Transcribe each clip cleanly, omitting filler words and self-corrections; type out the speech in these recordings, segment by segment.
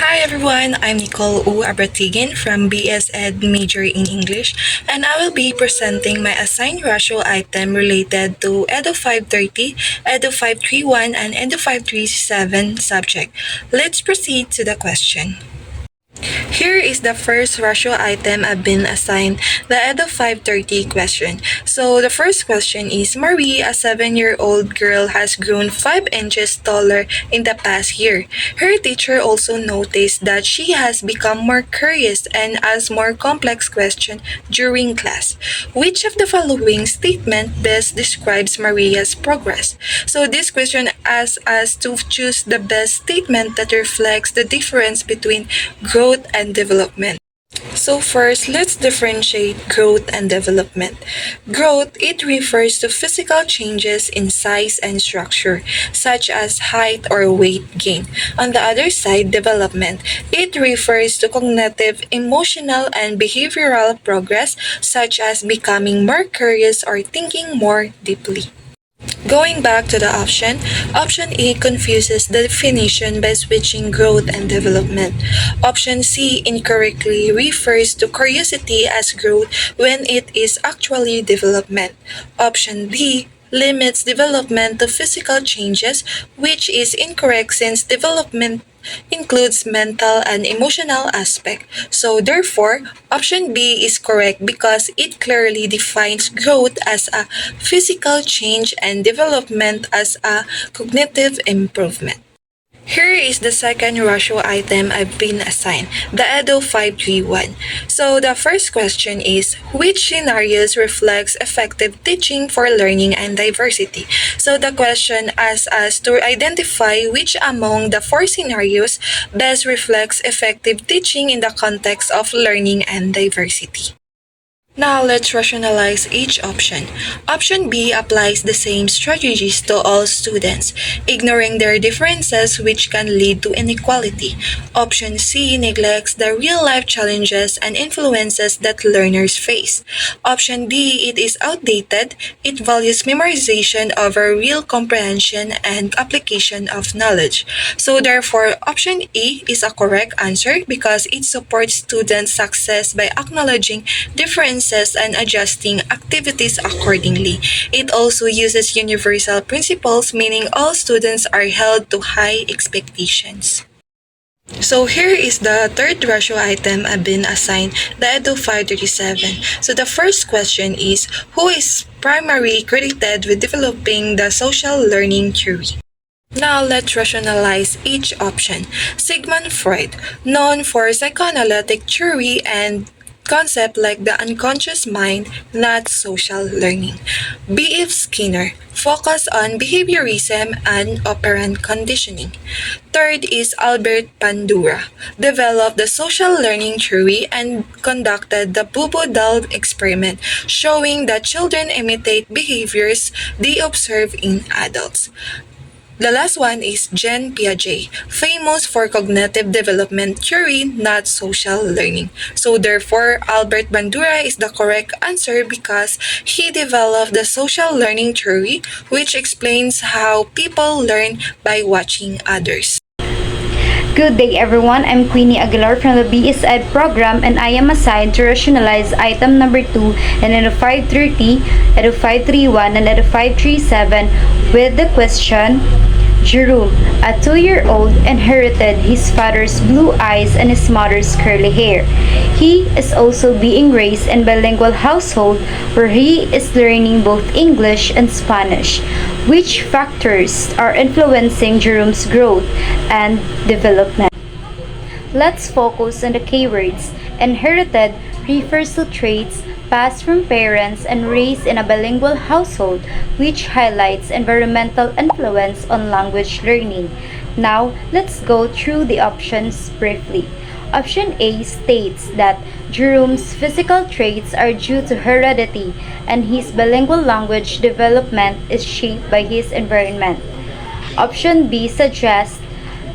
Hi everyone, I'm Nicole U. Abratigin from BS Ed major in English, and I will be presenting my assigned ratio item related to Edu 530, Edu 531, and Edu 537 subject. Let's proceed to the question. Here is the first ratio item I've been assigned, the EDO 530 question. So the first question is, Marie, a 7-year-old girl, has grown 5 inches taller in the past year. Her teacher also noticed that she has become more curious and asks more complex questions during class. Which of the following statement best describes Maria's progress? So this question asks us to choose the best statement that reflects the difference between growth and development. So first, let's differentiate growth and development. Growth, it refers to physical changes in size and structure, such as height or weight gain. On the other side, development, it refers to cognitive, emotional, and behavioral progress, such as becoming more curious or thinking more deeply. Going back to the option A confuses the definition by switching growth and development. Option C incorrectly refers to curiosity as growth when it is actually development. Option D limits development to physical changes, which is incorrect since development includes mental and emotional aspect. So therefore, option B is correct because it clearly defines growth as a physical change and development as a cognitive improvement. Here is the second ratio item I've been assigned, the EDO 531. So the first question is, which scenarios reflects effective teaching for learning and diversity? So the question asks us to identify which among the 4 scenarios best reflects effective teaching in the context of learning and diversity. Now let's rationalize each option. Option B applies the same strategies to all students, ignoring their differences which can lead to inequality. Option C neglects the real-life challenges and influences that learners face. Option D, it is outdated. It values memorization over real comprehension and application of knowledge. So therefore, option A is a correct answer because it supports students' success by acknowledging differences and adjusting activities accordingly. It also uses universal principles, meaning all students are held to high expectations. So here is the third ratio item I've been assigned, the EDU 537. So the first question is, who is primarily credited with developing the social learning theory? Now let's rationalize each option. Sigmund Freud, known for psychoanalytic theory and concept like the unconscious mind, not social learning. B.F. Skinner, focus on behaviorism and operant conditioning. Third is Albert Bandura, developed the social learning theory and conducted the Bobo-Dahl experiment, showing that children imitate behaviors they observe in adults. The last one is Jean Piaget, famous for cognitive development theory, not social learning. So therefore, Albert Bandura is the correct answer because he developed the social learning theory, which explains how people learn by watching others. Good day everyone, I'm Queenie Aguilar from the BS Ed program and I am assigned to rationalize item number 2 and Edu 530, Edu 531, and Edu 537 with the question, Jerome, a 2-year-old, inherited his father's blue eyes and his mother's curly hair. He is also being raised in a bilingual household where he is learning both English and Spanish. Which factors are influencing Jerome's growth and development? Let's focus on the keywords. Inherited refers to traits passed from parents and raised in a bilingual household, which highlights environmental influence on language learning. Now, let's go through the options briefly. Option A states that Jerome's physical traits are due to heredity and his bilingual language development is shaped by his environment. Option B suggests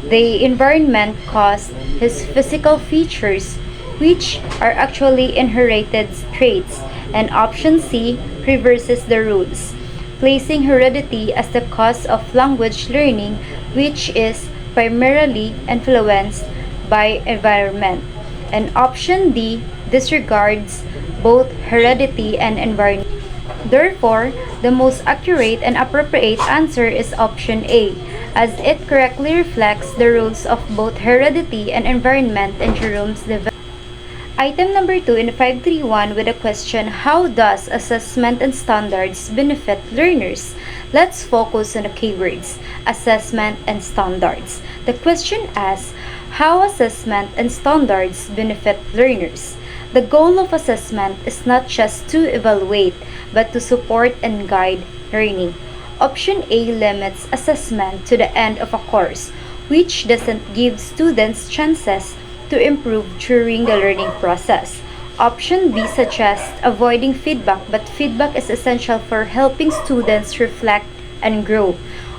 the environment caused his physical features, which are actually inherited traits. And option C reverses the rules, placing heredity as the cause of language learning, which is primarily influenced by environment. And option D disregards both heredity and environment. Therefore, the most accurate and appropriate answer is option A, as it correctly reflects the roles of both heredity and environment in Jerome's development. Item number 2 in 531 with a question, how does assessment and standards benefit learners? Let's focus on the keywords, assessment and standards. The question asks, how assessment and standards benefit learners? The goal of assessment is not just to evaluate, but to support and guide learning. Option A limits assessment to the end of a course, which doesn't give students chances to improve during the learning process. Option B suggests avoiding feedback, but feedback is essential for helping students reflect and grow.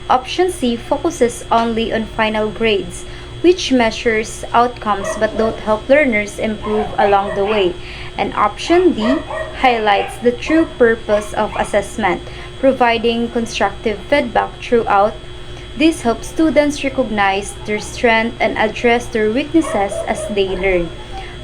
Option C focuses only on final grades, which measures outcomes but don't help learners improve along the way. And option D highlights the true purpose of assessment, providing constructive feedback throughout. This helps students recognize their strengths and address their weaknesses as they learn.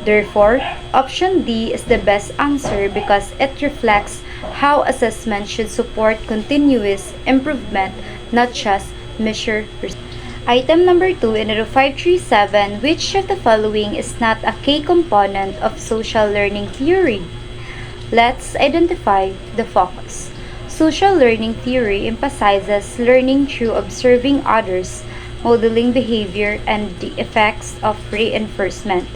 Therefore, option D is the best answer because it reflects how assessment should support continuous improvement, not just measure results. Item number 2 in 537, which of the following is not a key component of social learning theory? Let's identify the focus. Social learning theory emphasizes learning through observing others, modeling behavior, and the effects of reinforcement.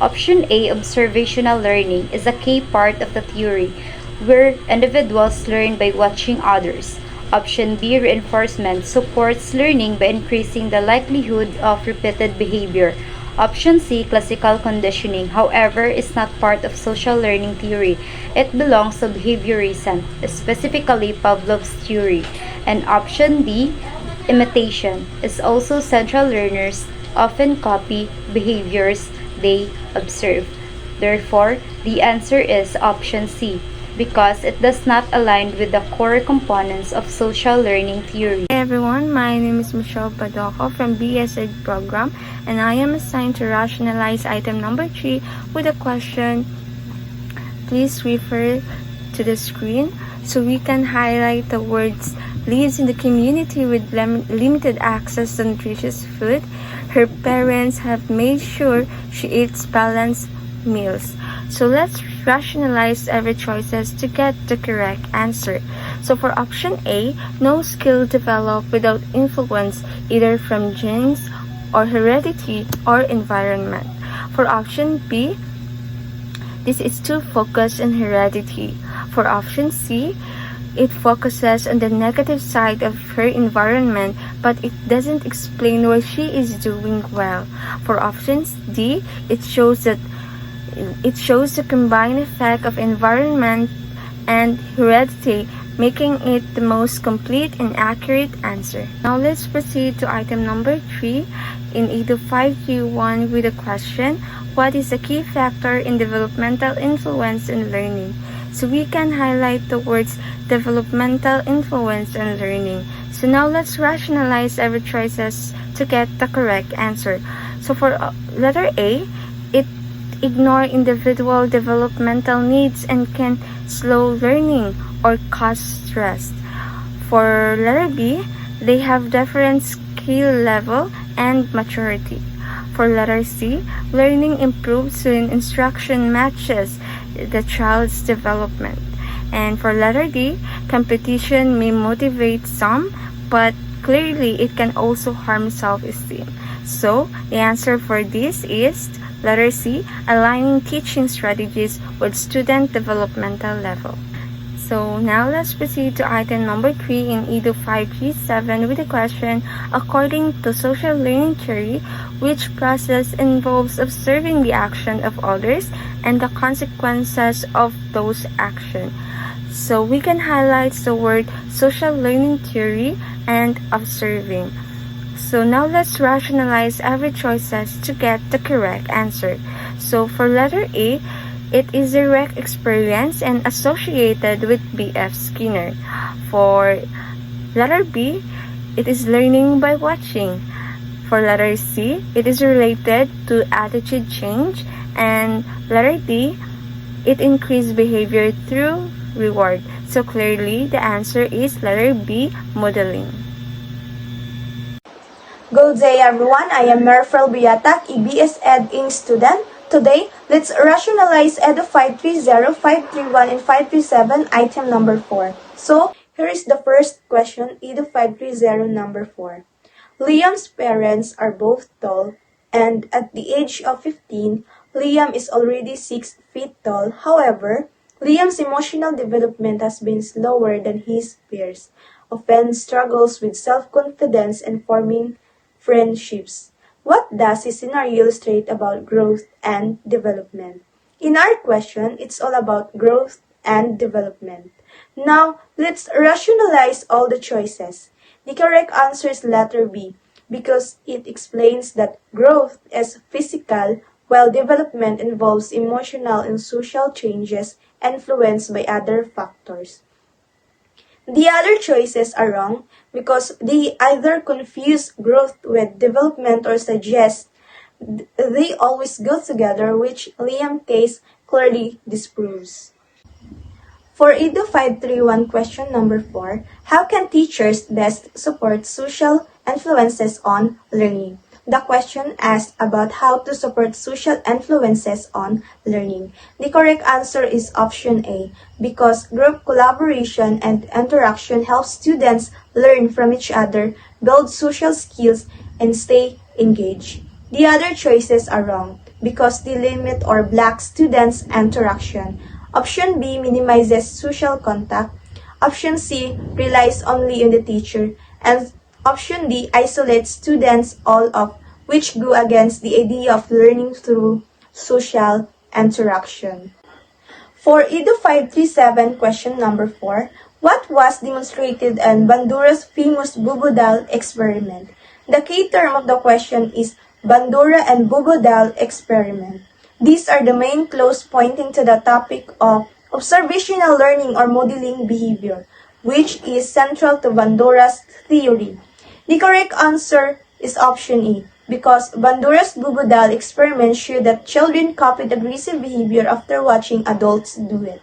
Option A, observational learning, is a key part of the theory, where individuals learn by watching others. Option B, reinforcement, supports learning by increasing the likelihood of repeated behavior. Option C, classical conditioning, however, is not part of social learning theory. It belongs to behaviorism, specifically Pavlov's theory. And option D, imitation, is also central. Learners often copy behaviors they observe. Therefore, the answer is option C, because it does not align with the core components of social learning theory. Hey everyone, my name is Michelle Padoco from BSED program, and I am assigned to rationalize item number 3 with a question. Please refer to the screen so we can highlight the words lives in the community with limited access to nutritious food. Her parents have made sure she eats balanced meals. So let's rationalize every choices to get the correct answer. So for option A, no skill developed without influence either from genes or heredity or environment. For option B, this is too focused on heredity. For option C, it focuses on the negative side of her environment, but it doesn't explain why she is doing well. For option D, it shows the combined effect of environment and heredity, making it the most complete and accurate answer. Now let's proceed to item number 3 in either 5Q1 with a question, what is the key factor in developmental influence in learning? So we can highlight the words developmental influence and learning. So now let's rationalize every choices to get the correct answer. So for letter A, it ignore individual developmental needs and can slow learning or cause stress. For letter B, they have different skill level and maturity. For letter C, learning improves when instruction matches the child's development. And for letter D, competition may motivate some, but clearly it can also harm self-esteem. So the answer for this is letter C, aligning teaching strategies with student developmental level. So now let's proceed to item number 3 in EDU 537 with the question, according to social learning theory, which process involves observing the action of others and the consequences of those actions? So we can highlight the word social learning theory and observing. So now let's rationalize every choices to get the correct answer. So for letter A, it is direct experience and associated with B.F. Skinner. For letter B, it is learning by watching. For letter C, it is related to attitude change. And letter D, it increased behavior through reward. So clearly, the answer is letter B, modeling. Good day everyone, I am Merfel Biatak, EBS Ed Inc. student. Today, let's rationalize EDU 530, 531, and 537, item number 4. So, here is the first question, EDU 530 number 4. Liam's parents are both tall, and at the age of 15, Liam is already 6 feet tall. However, Liam's emotional development has been slower than his peers, often struggles with self-confidence and forming friendships. What does this scenario illustrate about growth and development? In our question, it's all about growth and development. Now, let's rationalize all the choices. The correct answer is letter B because it explains that growth is physical while development involves emotional and social changes influenced by other factors. The other choices are wrong because they either confuse growth with development or suggest they always go together, which Liam case clearly disproves. For EDU 531 question number 4, how can teachers best support social influences on learning? The question asked about how to support social influences on learning. The correct answer is option A, because group collaboration and interaction helps students learn from each other, build social skills, and stay engaged. The other choices are wrong, because they limit or block students' interaction. Option B minimizes social contact. Option C relies only on the teacher. And option D isolates students, all of which go against the idea of learning through social interaction. For EDU 537 question number 4, what was demonstrated in Bandura's famous Bubudal experiment? The key term of the question is Bandura and Bubudal experiment. These are the main clues pointing to the topic of observational learning or modeling behavior, which is central to Bandura's theory. The correct answer is option E, because Bandura's Bubudal experiment showed that children copied aggressive behavior after watching adults do it.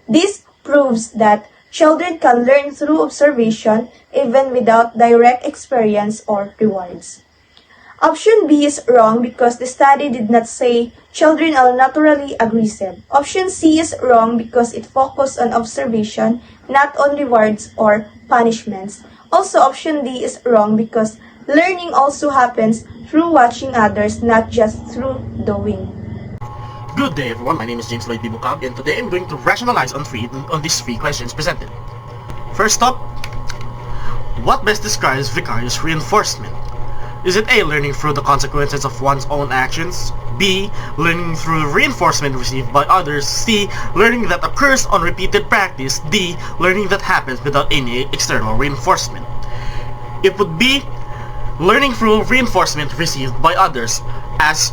This proves that children can learn through observation even without direct experience or rewards. Option B is wrong because the study did not say children are naturally aggressive. Option C is wrong because it focused on observation, not on rewards or punishments. Also, option D is wrong because learning also happens through watching others, not just through doing. Good day everyone, my name is James Lloyd Bibukab and today I'm going to rationalize on these three questions presented. First up, what best describes vicarious reinforcement? Is it A, learning through the consequences of one's own actions? B, learning through the reinforcement received by others? C, learning that occurs on repeated practice? D, learning that happens without any external reinforcement? It would be learning through reinforcement received by others, as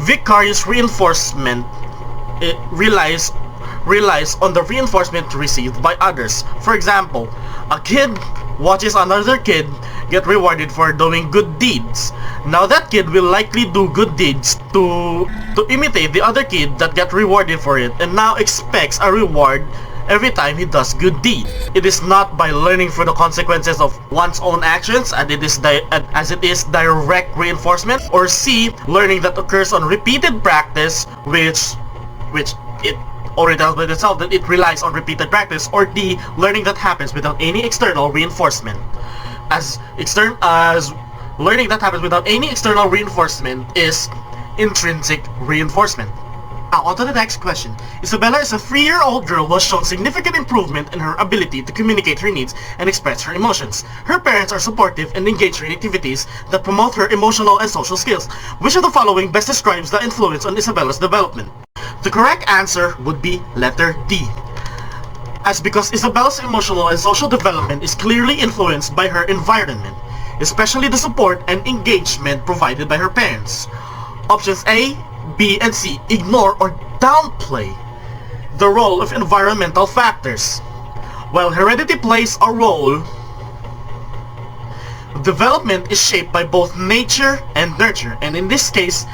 vicarious reinforcement relies on the reinforcement received by others. For example, a kid watches another kid get rewarded for doing good deeds. Now that kid will likely do good deeds to imitate the other kid that got rewarded for it and now expects a reward every time he does good deed. It is not by learning through the consequences of one's own actions as it is direct reinforcement. Or C, learning that occurs on repeated practice, which it already tells by itself that it relies on repeated practice. Or D, learning that happens without any external reinforcement. As learning that happens without any external reinforcement is intrinsic reinforcement. Now, on to the next question. Isabella is a 3-year-old girl who has shown significant improvement in her ability to communicate her needs and express her emotions. Her parents are supportive and engage her in activities that promote her emotional and social skills. Which of the following best describes the influence on Isabella's development? The correct answer would be letter D, as because Isabella's emotional and social development is clearly influenced by her environment, especially the support and engagement provided by her parents. Options A, B, and C ignore or downplay the role of environmental factors. While heredity plays a role, Development is shaped by both nature and nurture, and in this case,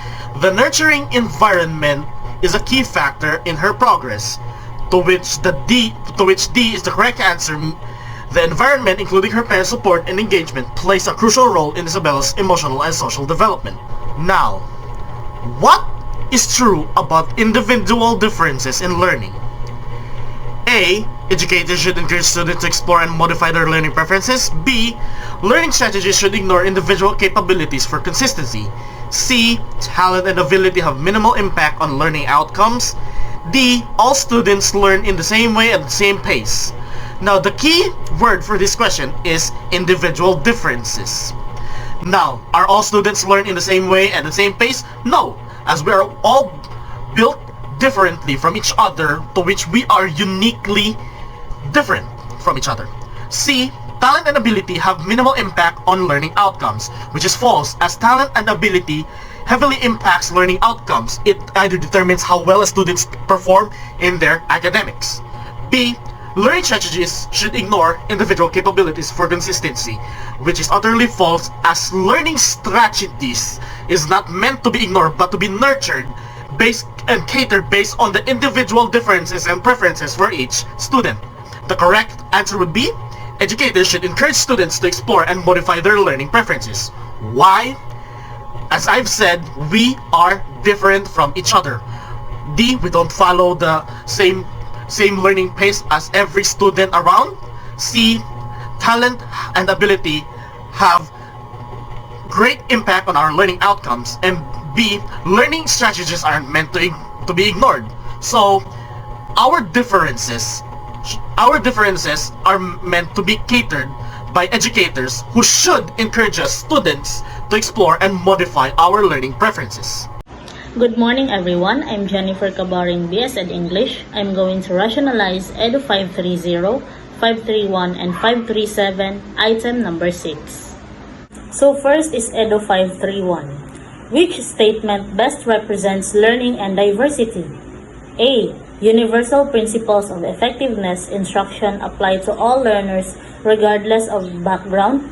the nurturing environment is a key factor in her progress, to which D is the correct answer. The environment, including her parents' support and engagement, plays a crucial role in Isabella's emotional and social development. Now, what is true about individual differences in learning? A. Educators should encourage students to explore and modify their learning preferences. B. Learning strategies should ignore individual capabilities for consistency. C. Talent and ability have minimal impact on learning outcomes. D. All students learn in the same way at the same pace. Now, the key word for this question is individual differences. Now, are all students learn in the same way at the same pace? No, as we are all built differently from each other, to which we are uniquely different from each other. C. Talent and ability have minimal impact on learning outcomes, which is false, as talent and ability heavily impacts learning outcomes. It either determines how well a student perform in their academics. B. Learning strategies should ignore individual capabilities for consistency, which is utterly false, as learning strategies is not meant to be ignored but to be nurtured based and catered based on the individual differences and preferences for each student. The correct answer would be educators should encourage students to explore and modify their learning preferences. Why? As I've said, we are different from each other. D. We don't follow the same learning pace as every student around. C. Talent and ability have great impact on our learning outcomes. And B. Learning strategies aren't meant to be ignored. So our differences are meant to be catered by educators who should encourage us students to explore and modify our learning preferences. Good morning everyone, I'm Jennifer Cabaring, BS Ed English. I'm going to rationalize Edu 530, 531, and 537, item number 6. So first is Edu 531. Which statement best represents learning and diversity? A. Universal principles of effectiveness instruction apply to all learners regardless of background.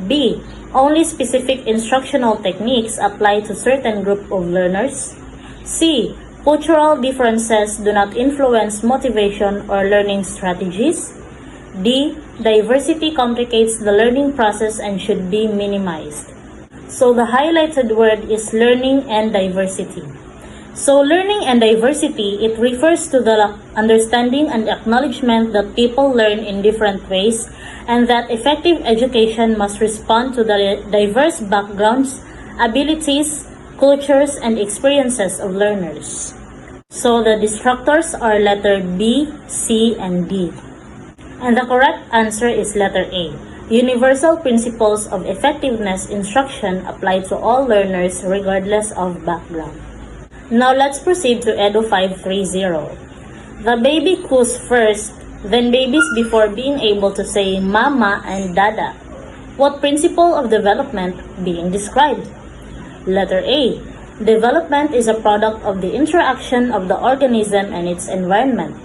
B. Only specific instructional techniques apply to certain group of learners. C. Cultural differences do not influence motivation or learning strategies. D. Diversity complicates the learning process and should be minimized. So the highlighted word is learning and diversity. So learning and diversity, it refers to the understanding and acknowledgement that people learn in different ways and that effective education must respond to the diverse backgrounds, abilities, cultures, and experiences of learners. So the distractors are letter B, C, and D. And the correct answer is letter A. Universal principles of effectiveness instruction apply to all learners regardless of background. Now let's proceed to Edu 530. The baby coos first, then babies before being able to say mama and dada. What principle of development being described? Letter A. Development is a product of the interaction of the organism and its environment.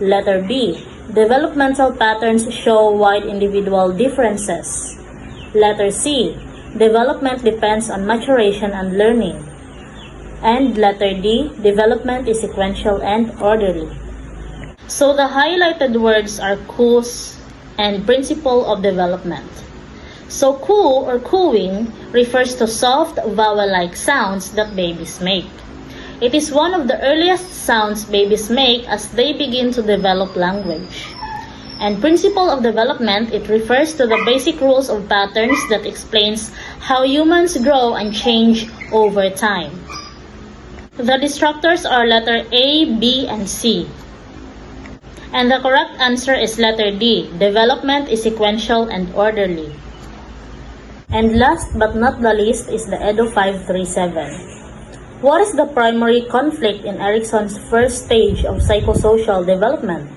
Letter B. Developmental patterns show wide individual differences. Letter C. Development depends on maturation and learning. And letter D, development is sequential and orderly. So the highlighted words are cause and principle of development. So coo or cooing refers to soft vowel-like sounds that babies make. It is one of the earliest sounds babies make as they begin to develop language. And principle of development, it refers to the basic rules of patterns that explains how humans grow and change over time. The distractors are letter A, B, and C. And the correct answer is letter D. Development is sequential and orderly. And last but not the least is the Edu 537. What is the primary conflict in Erickson's first stage of psychosocial development?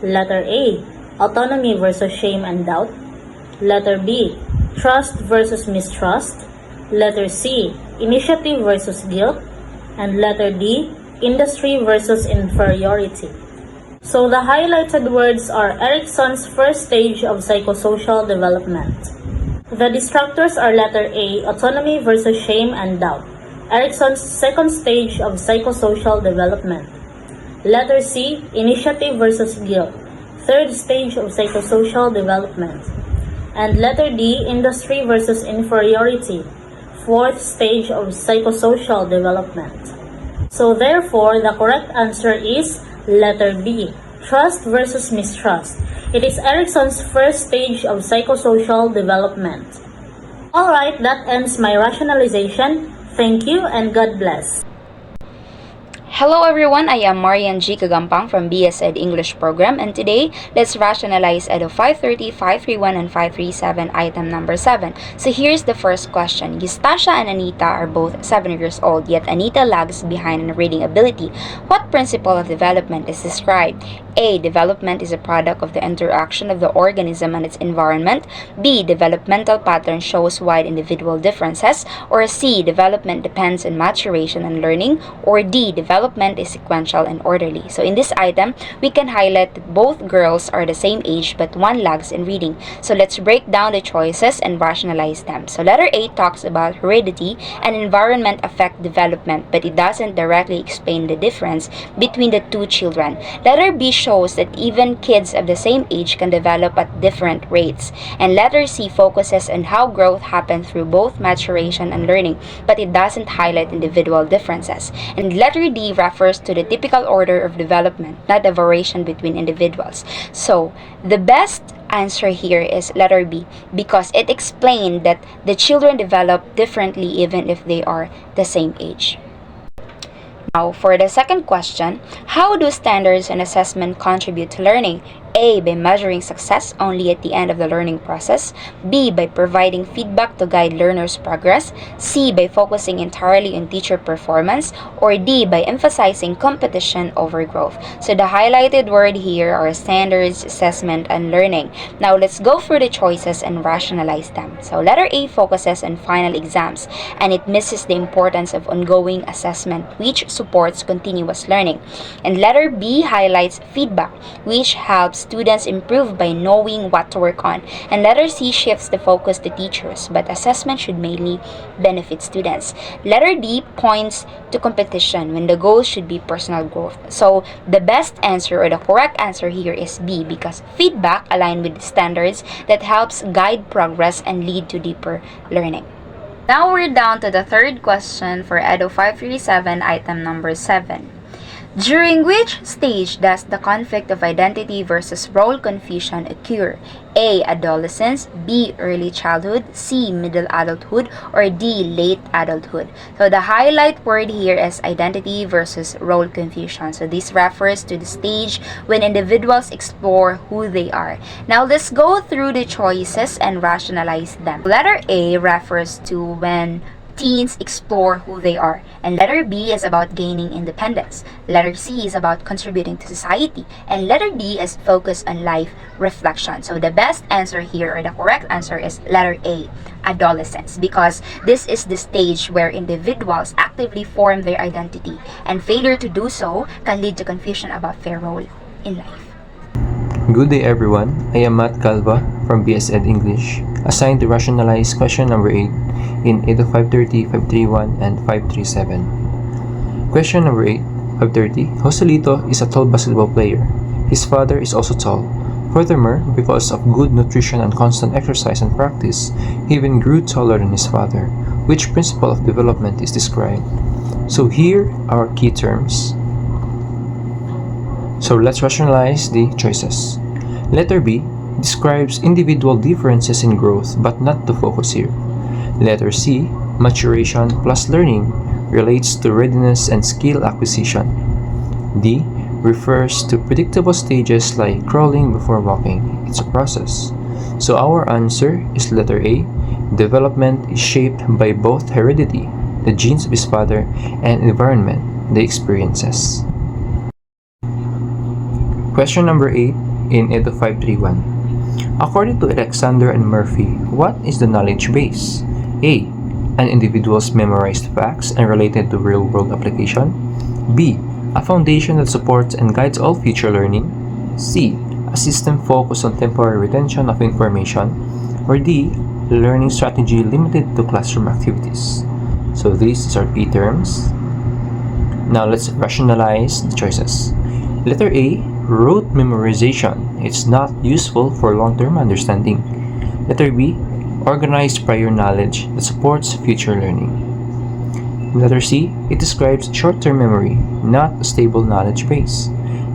Letter A. Autonomy versus shame and doubt. Letter B. Trust versus mistrust. Letter C. Initiative versus guilt. And letter D, industry versus inferiority. So the highlighted words are Erickson's first stage of psychosocial development. The distractors are letter A, autonomy versus shame and doubt. Erickson's second stage of psychosocial development. Letter C, initiative versus guilt. Third stage of psychosocial development. And letter D, industry versus inferiority. Fourth stage of psychosocial development. So therefore, the correct answer is letter B, trust versus mistrust. It is Erickson's first stage of psychosocial development. Alright, that ends my rationalization. Thank you and God bless. Hello everyone, I am Marian G. Kagampang from BS Ed English program, and today, let's rationalize Edo 530, 531, and 537 item number 7. So here's the first question. Eustacia and Anita are both 7 years old, yet Anita lags behind in reading ability. What principle of development is described? A. Development is a product of the interaction of the organism and its environment. B. Developmental pattern shows wide individual differences. Or C. Development depends on maturation and learning. Or D. Development is sequential and orderly. So in this item, we can highlight that both girls are the same age but one lags in reading. So let's break down the choices and rationalize them. So letter A talks about heredity and environment affect development, but it doesn't directly explain the difference between the two children. Letter B shows that even kids of the same age can develop at different rates. And letter C focuses on how growth happens through both maturation and learning, but it doesn't highlight individual differences. And letter D refers to the typical order of development, not a variation between individuals. So, the best answer here is letter B because it explained that the children develop differently even if they are the same age. Now, for the second question, how do standards and assessment contribute to learning? A. By measuring success only at the end of the learning process. B. By providing feedback to guide learners' progress. C. By focusing entirely on teacher performance. Or D. By emphasizing competition over growth. So the highlighted word here are standards, assessment, and learning. Now, let's go through the choices and rationalize them. So letter A focuses on final exams, and it misses the importance of ongoing assessment, which supports continuous learning. And letter B highlights feedback, which helps students improve by knowing what to work on. And letter C shifts the focus to teachers, but assessment should mainly benefit students. Letter D points to competition when the goal should be personal growth. So the best answer or the correct answer here is B because feedback aligns with standards that helps guide progress and lead to deeper learning. Now we're down to the third question for Edo 537 item number 7. During which stage does the conflict of identity versus role confusion occur? A. Adolescence, B. Early childhood, C. Middle adulthood, or D. Late adulthood. So the highlight word here is identity versus role confusion. So this refers to the stage when individuals explore who they are. Now let's go through the choices and rationalize them. Letter A refers to when teens explore who they are, and letter B is about gaining independence. Letter C is about contributing to society, and letter D is focused on life reflection. So the best answer here, or the correct answer, is letter A, adolescence, because this is the stage where individuals actively form their identity, and failure to do so can lead to confusion about their role in life. Good day everyone, I am Matt Calva from BS Ed English, assigned to rationalize question number 8 in Edo 530, 531, and 537. Question number 8, 530, Joselito is a tall basketball player. His father is also tall. Furthermore, because of good nutrition and constant exercise and practice, he even grew taller than his father. Which principle of development is described? So here are key terms. So let's rationalize the choices. Letter B describes individual differences in growth but not the focus here. Letter C, maturation plus learning, relates to readiness and skill acquisition. D refers to predictable stages like crawling before walking. It's a process. So our answer is letter A. Development is shaped by both heredity, the genes of his father, and environment, the experiences. Question number 8 in Edo 531. According to Alexander and Murphy, what is the knowledge base? A. An individual's memorized facts and related to real-world application. B. A foundation that supports and guides all future learning. C. A system focused on temporary retention of information. Or D. learning strategy limited to classroom activities. So these are key terms. Now let's rationalize the choices. Letter A, rote memorization. It's not useful for long-term understanding. Letter B, organized prior knowledge that supports future learning. Letter C, it describes short-term memory, not a stable knowledge base.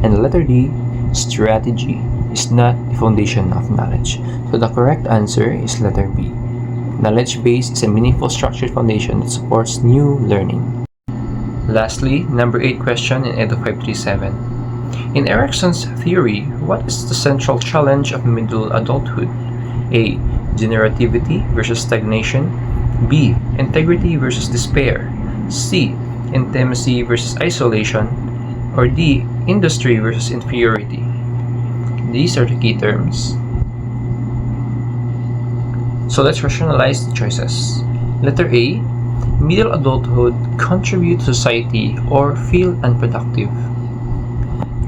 And letter D, strategy is not the foundation of knowledge. So the correct answer is letter B. Knowledge base is a meaningful structured foundation that supports new learning. Lastly, number 8 question in Edu 537. In Erickson's theory, what is the central challenge of middle adulthood? A. Generativity versus stagnation. B. Integrity versus despair. C. Intimacy versus isolation. Or D. Industry versus inferiority. These are the key terms. So let's rationalize the choices. Letter A. Middle adulthood contribute to society or feel unproductive.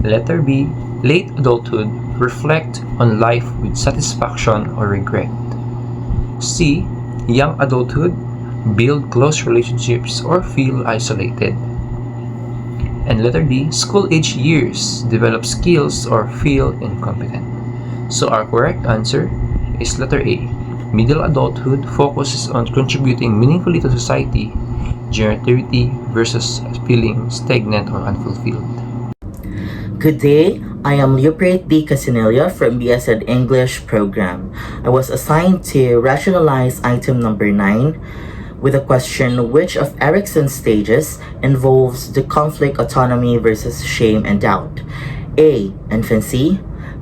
Letter B. Late adulthood reflect on life with satisfaction or regret. C. Young adulthood build close relationships or feel isolated. And letter D. School age years develop skills or feel incompetent. So our correct answer is letter A. Middle adulthood focuses on contributing meaningfully to society, generativity versus feeling stagnant or unfulfilled. Good day, I am Leoprate D. Casinella from BSED English program. I was assigned to rationalize item number 9 with a question which of Erickson's stages involves the conflict autonomy versus shame and doubt. A. Infancy.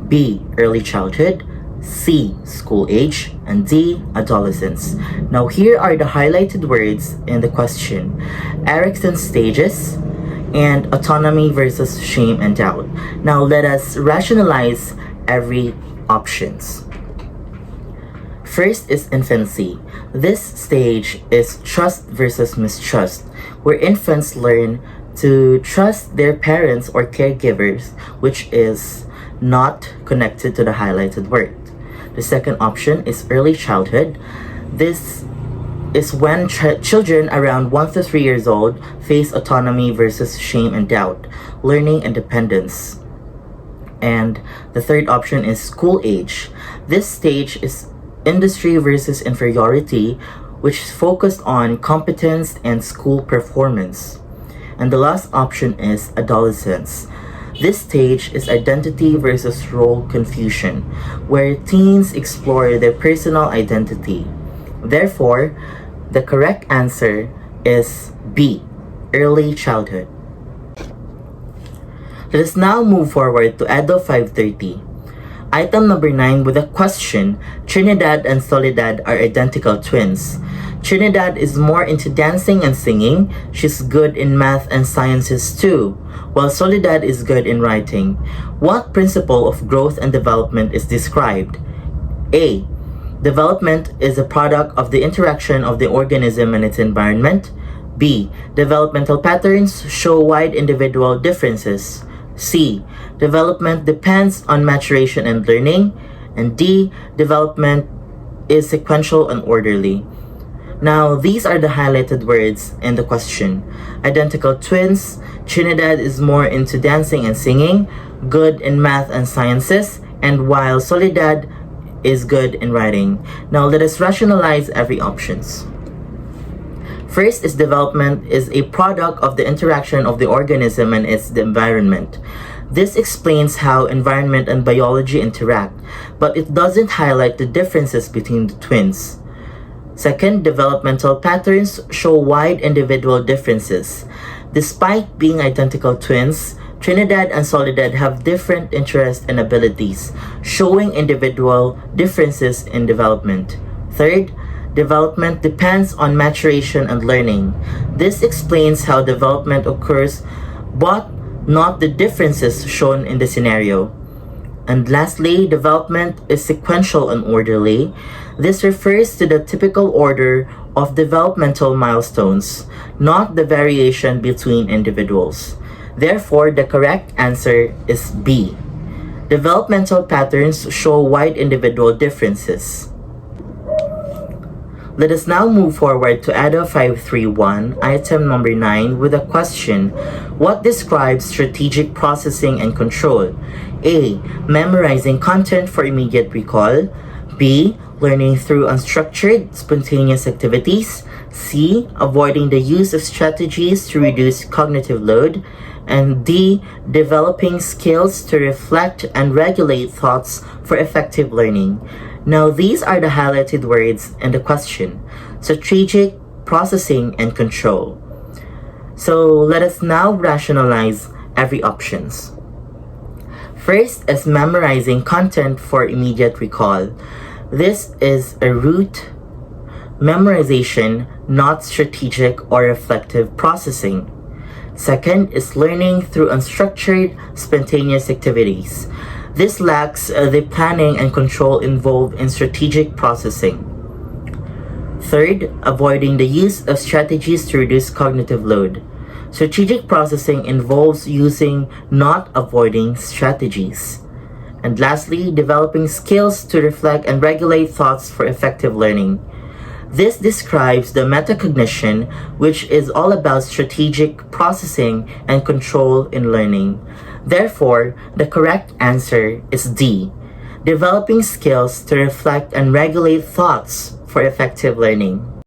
B. Early childhood. C. School age. And D. Adolescence. Now here are the highlighted words in the question. Erickson's stages and autonomy versus shame and doubt. Now let us rationalize every options. First is infancy. This stage is trust versus mistrust, where infants learn to trust their parents or caregivers, which is not connected to the highlighted word. The second option is early childhood. This is when children around 1 to 3 years old face autonomy versus shame and doubt, learning independence. And the third option is school age. This stage is industry versus inferiority, which is focused on competence and school performance. And the last option is adolescence. This stage is identity versus role confusion, where teens explore their personal identity. Therefore, the correct answer is B, early childhood. Let us now move forward to Edo 530. Item number 9 with a question, Trinidad and Soledad are identical twins. Trinidad is more into dancing and singing. She's good in math and sciences too, while Soledad is good in writing. What principle of growth and development is described? A. Development is a product of the interaction of the organism and its environment. B. Developmental patterns show wide individual differences. C. Development depends on maturation and learning. And D. Development is sequential and orderly. Now, these are the highlighted words in the question. Identical twins. Trinidad is more into dancing and singing, good in math and sciences, and while Soledad is good in writing. Now, let us rationalize every options. First is development is a product of the interaction of the organism and its environment. This explains how environment and biology interact, but it doesn't highlight the differences between the twins. Second, developmental patterns show wide individual differences. Despite being identical twins, Trinidad and Soledad have different interests and abilities, showing individual differences in development. Third, development depends on maturation and learning. This explains how development occurs, but not the differences shown in the scenario. And lastly, development is sequential and orderly. This refers to the typical order of developmental milestones, not the variation between individuals. Therefore, the correct answer is B. Developmental patterns show wide individual differences. Let us now move forward to EDO 531, item number 9, with a question. What describes strategic processing and control? A. Memorizing content for immediate recall. B. Learning through unstructured, spontaneous activities. C. Avoiding the use of strategies to reduce cognitive load. And D. Developing skills to reflect and regulate thoughts for effective learning. Now, these are the highlighted words in the question: strategic, processing, and control. So let us now rationalize every options. First is memorizing content for immediate recall. This is a rote memorization, not strategic or reflective processing. Second is learning through unstructured, spontaneous activities. This lacks the planning and control involved in strategic processing. Third, avoiding the use of strategies to reduce cognitive load. Strategic processing involves using, not avoiding, strategies. And lastly, developing skills to reflect and regulate thoughts for effective learning. This describes the metacognition, which is all about strategic processing and control in learning. Therefore, the correct answer is D, developing skills to reflect and regulate thoughts for effective learning.